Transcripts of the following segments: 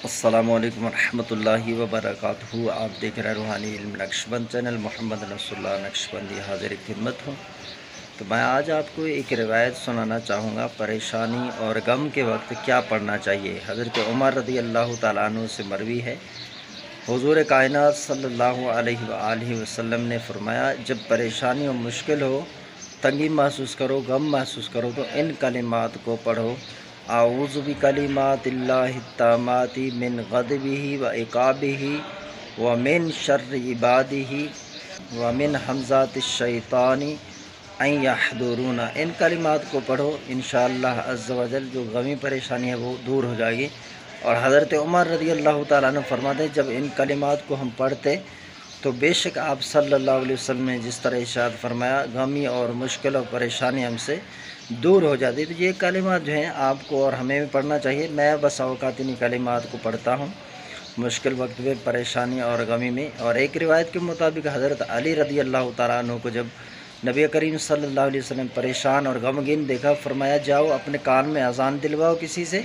अस्सलामुअलैकुम वरहमतुल्लाहि वबरकातुहू। आप देख रहे हैं रूहानी इल्म नक्शबंद चैनल। मोहम्मद नसरुल्लाह नक्शबंदी हाजिर खिदमत हूँ। तो मैं आज आपको एक रिवायत सुनाना चाहूँगा, परेशानी और गम के वक्त क्या पढ़ना चाहिए। हज़रत उमर रज़ी अल्लाह तआला अन्हु से मरवी है, हुज़ूर कायनात सल्लल्लाहु अलैहि वसल्लम ने फरमाया, जब परेशानी और मुश्किल हो, तंगी महसूस करो, गम महसूस करो तो इन कलिमात को पढ़ो। आऊज़ु बिकलिमातिल्लाहि ताम्माति मिन ग़ज़बिही व इक़ाबिही व मिन शर्रि इबादिही व मिन हमज़ातिश शैतानी अन यहदुरून। इन कलिमात को पढ़ो, इंशाअल्लाह अज़्ज़ व जल जो गमी परेशानी है वो दूर हो जाएगी। और हज़रत उमर रज़ी अल्लाह तआला अन्हु फरमाते हैं, जब इन कलिमात को हम पढ़ते तो बेशक आप सल्लल्लाहु अलैहि वसल्लम ने जिस तरह इरशाद फरमाया, गमी और मुश्किल और परेशानी हमसे दूर हो जाती। तो ये कलिमात जो हैं आपको और हमें भी पढ़ना चाहिए। मैं बस औक़ात इन्हीं कलिमात को पढ़ता हूँ मुश्किल वक्त में, परेशानी और गमी में। और एक रिवायत के मुताबिक हज़रत अली रज़ी अल्लाह तआला अन्हु को जब नबी करीम सल्लल्लाहु अलैहि वसल्लम परेशान और गमगीन देखा, फरमाया, जाओ अपने कान में अज़ान दिलवाओ किसी से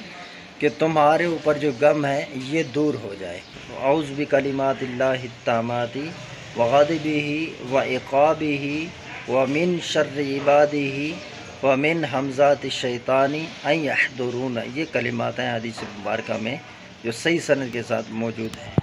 कि तुम्हारे ऊपर जो गम है ये दूर हो जाए। औज़ु बिकलिमातिल्लाहि ताम्माति व ग़ज़बिही व इक़ाबिही व मिन शर्रि इबादिही व मिन हमज़ातिश शैतानी अन यहदुरून। ये कलिमात हैं हदीस मुबारका में जो सही सनद के साथ मौजूद हैं।